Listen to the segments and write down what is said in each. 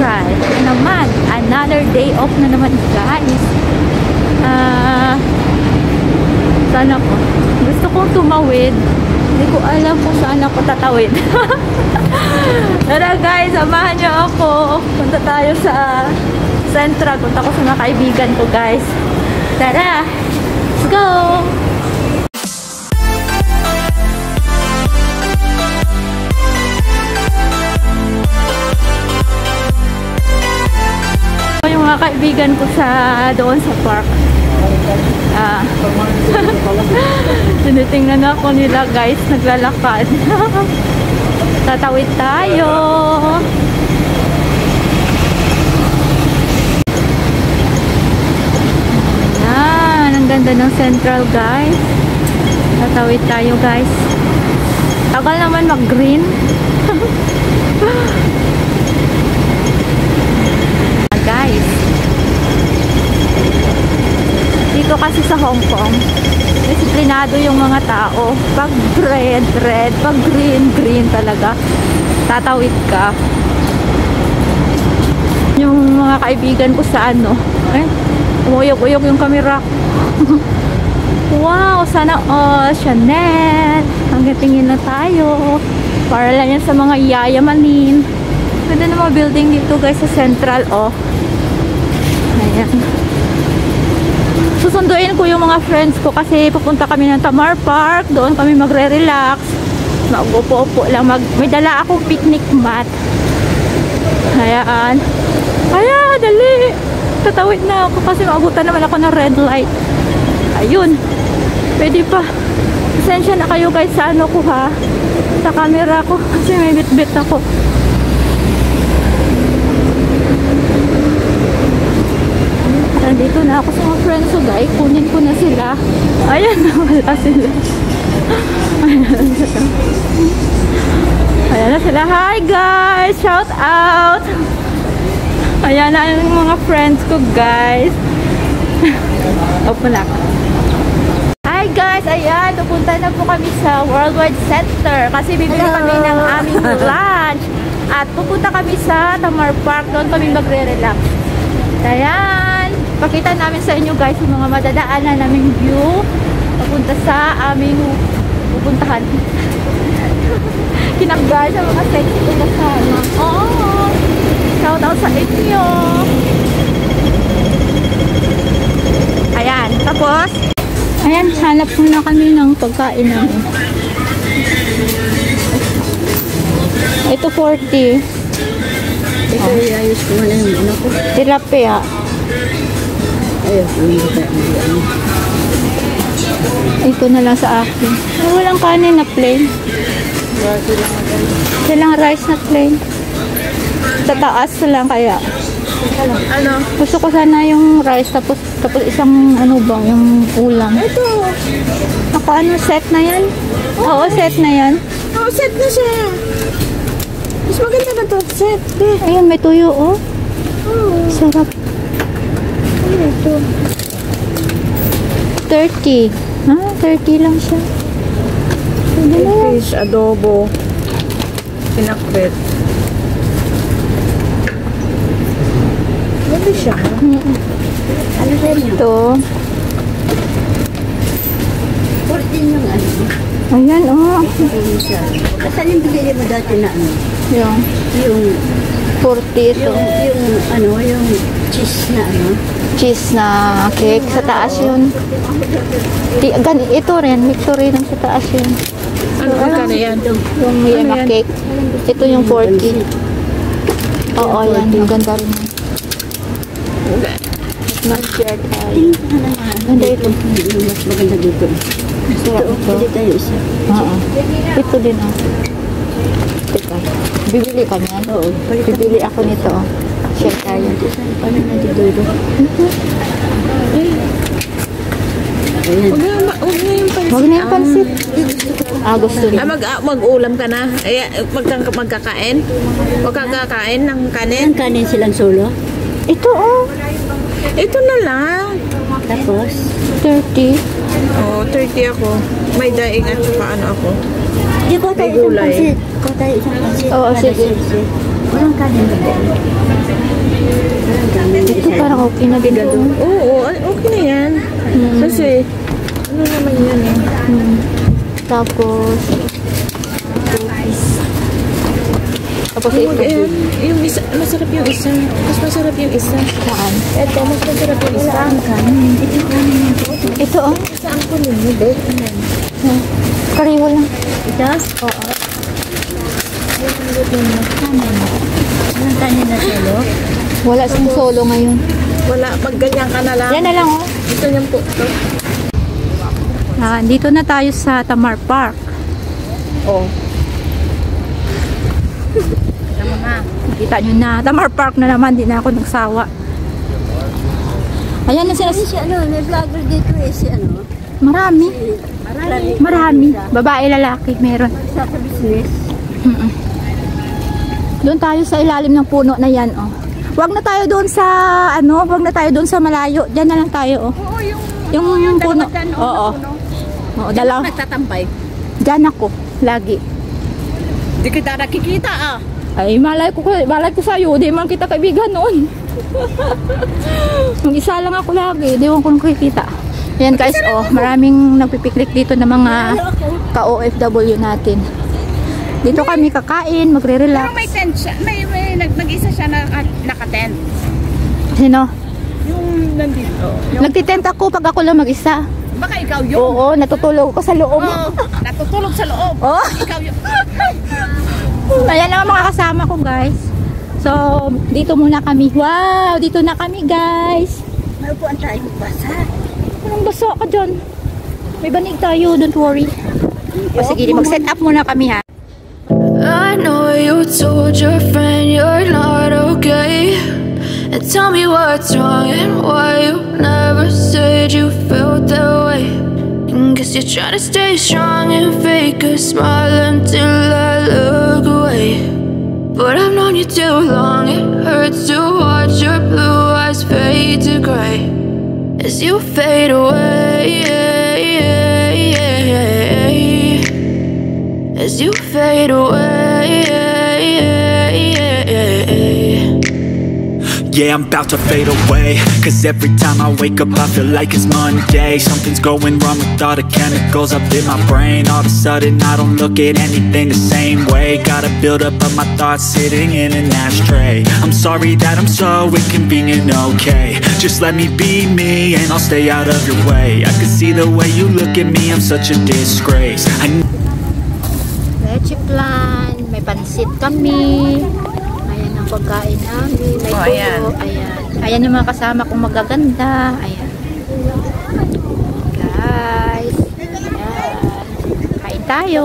try naman. Another day off na naman, guys. Saan ako? Gusto kong tumawid. Hindi ko alam kung saan ako tatawid. Tara guys, samahan niyo ako. Punta tayo sa Central. Punta ko sa mga kaibigan ko, guys. Tara! Let's go! Yung mga kaibigan ko doon sa park. Tinitingnan ako nila, guys, naglalakad. Tatawid tayo. Ayan, ang ganda ng Central, guys. Tatawid tayo, guys. Tagal naman mag-green. Guys, dito kasi sa Hong Kong, disiplinado yung mga tao. Pag red, red. Pag green, green talaga. Tatawid ka. Yung mga kaibigan ko sa umuyog-uyog yung camera. Wow, sana all Chanel. Hanggang tingin na tayo. Para lang yan sa mga yayamanin. Ganda ng mga building dito, guys, sa Central, oh. Ayan. Susunduin ko yung mga friends ko kasi pupunta kami ng Tamar Park. Doon kami magre-relax. Mag-upo-upo lang. May dala akong picnic mat. Ayan. Ayan, dali. Tatawid na ako kasi maabutan naman ako ng red light. Ayun. Pwede pa. Pasensya na kayo, guys, sa ano ko, ha. Sa camera ko. Kasi may bit-bit ako. Nandito na ako sa mga friends ko, guys. Kunin ko na sila. Ayan, wala sila. Ayan na sila. Hi, guys! Shout out! Ayan na yung mga friends ko, guys. Open up. Hi, guys! Ayan, pupunta na po kami sa Worldwide Center kasi bibili kami ng aming lunch. At pupunta kami sa Tamar Park. Doon kami magre-relax. Ayan. Pakita namin sa inyo, guys, yung mga madadaanan naming view papunta sa aming pupuntahan. Kinaggal sa mga sexy ko kasama. Oh! Shout out sa inyo! Ayan. Tapos, ayan, hanap muna kami ng pagkain namin. Ito 40. Ito ayos ko na yung ano ko. Tilapia. Ayos ko yung Ito na lang sa akin. Ay, walang kanin na plain. Walang rice na plain. Sa taas lang kaya. ano? Gusto ko sana yung rice tapos isang ano ba, yung ulam. Ito. Ako ano, set na yan? Oo, set na yan. Oh, set na siya. Mas maganda na to, set. Ayun, may tuyo, oh. Oh. Sarap. Ano ito? 30. Ha? 30 lang siya. Pwede na yan. Fish, adobo. Pinakbet. Ano siya? Ano rin yun? Ito. 14 yung ano. Ayan, oh. Saan yung binili mo dati na ano? Yung Yung 40 ito. yung ano, yung cheese na ano? Cheese na cake. Sa taas yun. Ito rin. Victory lang sa taas yun. Ano ka na yan? Yung yema cake. Ito yung 40. Oo, yan. Yung ganda rin. Mag-share tayo. Ganda ito. Mas maganda dito. Sarap ito. Pili tayo isa. Oo. Ito din, oh. Teka. Bibili ka niyan? Oo. Bibili ako nito, oh. Share tayo. Paano na dito ito? Ayan. Huwag na yung pansit. Gusto rin. Mag-ulam ka na? Ay, magkakain? Magkakain ng kanin? Ang kanin silang solo. Ito, oh. Ito na lang. Tapos, 30. Oh, 30 ako. May daing at saka ano ako. di ko tayo May isang gulay. pansit. Ko tayo isang pansit. Oo, sige. Walang kanin ba? Ito parang okay na din to. Oo, okay na yan. Kasi, ano naman yan eh. Tapos, ito. Yung isa, masarap yung isa. Mas masarap yung isa. Saan? Ito, mas masarap yung isa. Ito oh. Saan ko ninyo, babe? Kariho lang. Itas? Oo. Anong kanya na solo? Wala siyang solo ngayon. Wala, pag ganyan ka na lang. Yan na lang oh. Ito yung po. Dito na tayo sa Tamar Park. Oh. Tama na. Kita nyo na. Tamar Park na naman. Di na ako nagsawa. Ayan na sila. Si ano, may vlogger dito eh, si ano. Marami. Marami. Babae, lalaki. Meron. Sa business. Doon tayo sa ilalim ng puno na yan, oh. Huwag na tayo doon sa, ano, huwag na tayo doon sa malayo. Diyan na lang tayo, oh. Oo, Yung puno. Oo. Oo, dalaw. Nagtatambay. Diyan ako, lagi. Di kita nakikita ah. Ay, malay ko sa'yo. Di man kita kaibigan noon. Mag-isa lang ako lagi. Di ko nakikita. Ayan guys, oh, maraming nagpipiknik dito ng mga ka-OFW natin. Dito kami kakain, magre-relax. Pero may tent siya. May nag-isa siya na naka-tent. Sino? Yung nandito. Nagtitent ako pag ako lang mag-isa. Baka ikaw yun. Oo, natutulog ko sa loob. Oo, natutulog sa loob. Oh. Ikaw yun. Ayan lang ang mga kasama ko guys. So, dito muna kami. Wow, dito na kami guys. May upuan tayo basa. Anong baso ka dyan? May banig tayo, don't worry. O sige, mag-set up muna kami ha. I know you told your friend you're not okay, and tell me what's wrong and why you never said you felt that way. And guess you're trying to stay strong and fake a smile until I look away. But I've known you too long, it hurts to watch your blue eyes fade to gray as you fade away. As you fade away. Yeah, I'm about to fade away, cause every time I wake up I feel like it's Monday. Something's going wrong with all the chemicals up in my brain. All of a sudden I don't look at anything the same way. Gotta build up of my thoughts sitting in an ashtray. I'm sorry that I'm so inconvenient, okay. Just let me be me and I'll stay out of your way. I can see the way you look at me, I'm such a disgrace. Leche plan, may pansit kami. Ayan ang pagkain namin. May tuyo. Ayan. Ayan yung mga kasama kong magaganda. Ayan. Guys. Ayan. Kain tayo.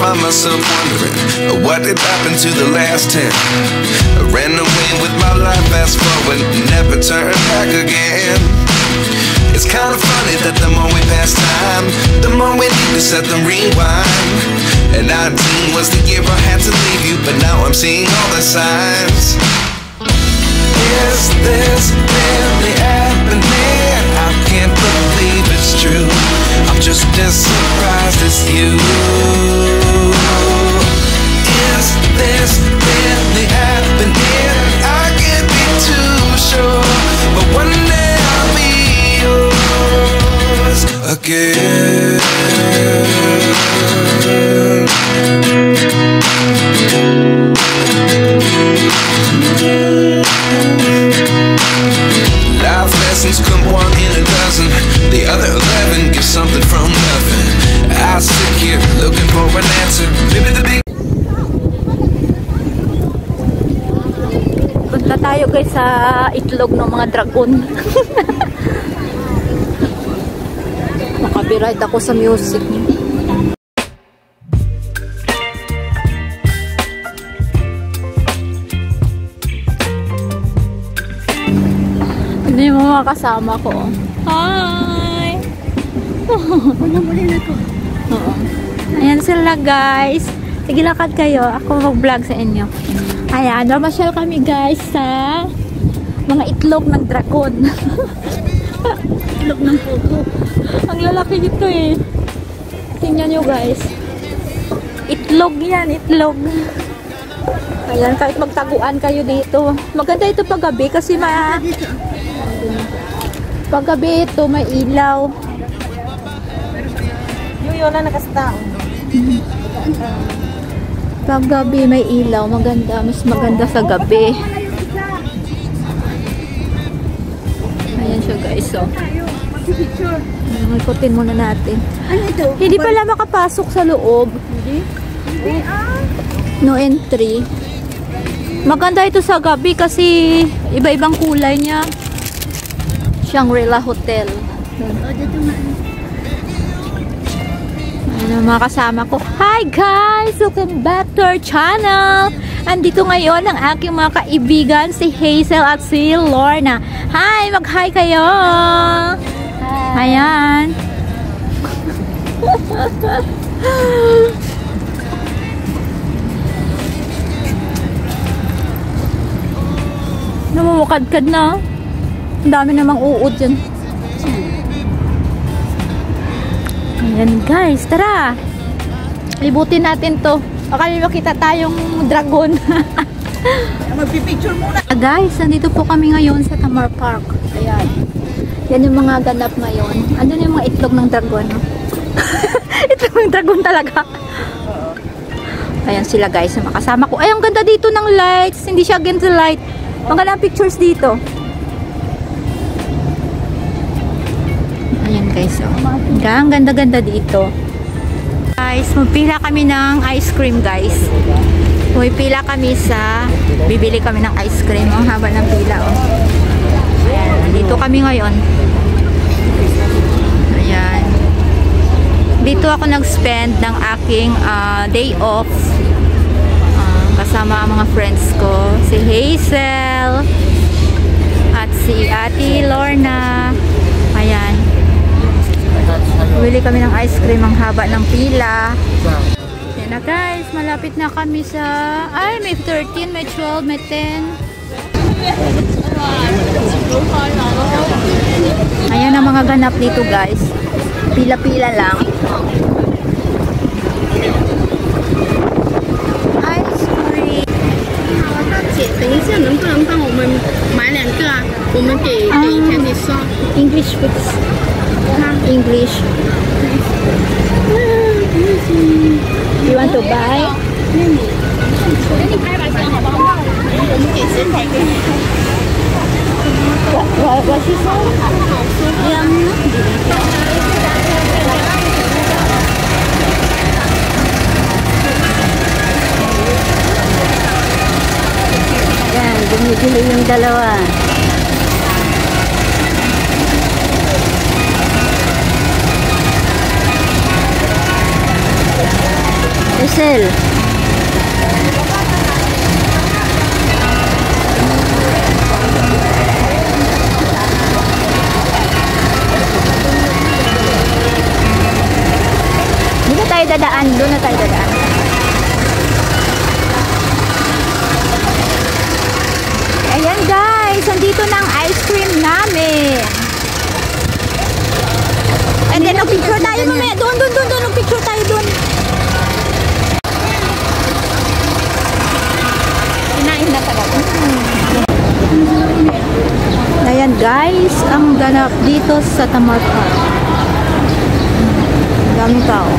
Myself wondering what did happen to the last 10. I ran away with my life, fast forward, never turn back again. It's kind of funny that the more we pass time, the more we need to set the rewind. And 19 was the year I had to leave you, but now I'm seeing all the signs. Is this really happening? I can't believe it's true. I'm just as surprised as you. Is this really happening? I can't be too sure, but one day I'll be yours again. Life lessons come one in a dozen. The other 11 give something from nothing. I sit here looking for an answer. Maybe the big Punta tayo guys sa itlog ng mga dragon. Nakabiride ako sa music niya. Hindi mo makasama ko. Hi! Muli na to. Oo. Ayan sila guys. Sige, lakad kayo. Ako mag-vlog sa inyo. Ayan, mamasyal kami guys sa Mga itlog ng dragon. Itlog ng puto. Ang lalaki nito eh. Tingnan nyo guys. Itlog yan, itlog. Ayan, kahit magtaguan kayo dito. Maganda ito paggabi kasi paggabi ito may ilaw. Yung na nakastang. Paggabi may ilaw, maganda. Mas maganda sa gabi. Ayan siya guys, so. Ikutin muna natin. Ano ito? Hindi pala makapasok sa loob. No entry. Maganda ito sa gabi kasi iba-ibang kulay niya. Shangri-La Hotel. Ayan ang mga kasama ko. Hi guys! Welcome back to our channel! Andito ngayon ang aking mga kaibigan, si Hazel at si Lorna. Hi! Mag-hi kayo! Hi! Ayan! Namumukadkad na. Ang dami namang uod dyan. Ayan guys, tara! Libutin natin to. Baka makita tayong dragon. Magpipicture muna. Guys, nandito po kami ngayon sa Tamar Park. Ayan. Yan yung mga ganap ngayon. Andun yung mga itlog ng dragon. No? Itlog ng dragon talaga. Ayan sila guys, yung makasama ko. Ay, ang ganda dito ng lights. Hindi siya against the light. Maganda pictures dito. Ayan guys, oh. Ang ganda-ganda dito. Guys, magpila kami ng ice cream guys. Pumipila kami sa bibili kami ng ice cream. Ang haba ng pila, oh. Ayan, dito kami ngayon. Ayan. Dito ako nag-spend ng aking day off. Kasama ang mga friends ko. Si Hazel at si Ate Lorna. Ayan. Bili kami ng ice cream, ang haba ng pila. Yan na guys, malapit na kami sa... Ay, may 13, may 12, may 10. Ayan ang mga ganap dito guys. Pila-pila lang. Ice cream. 姐，等一下，能不能帮我们买2个啊？我们给 Candy刷。 English please. English. You want to buy? 给你拍吧，先好不好？我们给现场给你。 What she said? Yan, bumibili yung dalawa. Hazel. Dito tayo dadaan, doon na tayo dadaan. Ayan guys, andito na ang ice cream namin. And then, picture tayo mamaya. Doon, picture tayo doon. Kinain na talaga. Ayan guys, ang ganap dito sa Tamar Park. Daming tao.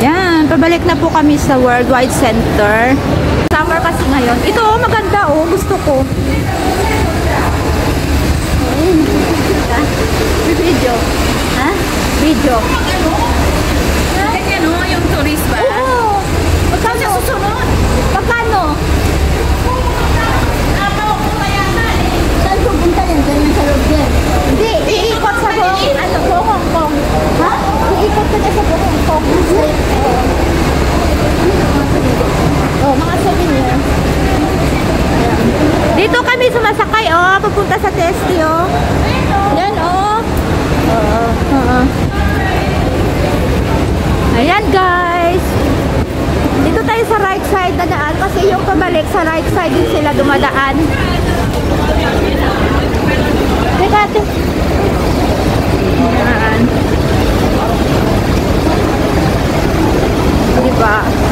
Ayan, pabalik na po kami sa Worldwide Center. Summer kasi ngayon. Ito, maganda oh, gusto ko. Video. Ha? Video. Ganyan o, yung tourist ba? Oo. Magkano? Susunod. Magkano? Saan pupunta yan? Ganyan sa loob yan. Hindi, iikot sa buong Hong Kong. Ha? Iikot ka niya sa buong Hong Kong. Oh, mga souvenir. Dito kami sumasakay, oh, papunta sa Testy, oh. Yan, oh. Ayan, guys. Dito tayo tayo sa right side na daan kasi yung pabalik sa right side din sila dumadaan. Teka, ate. Yan. Diba?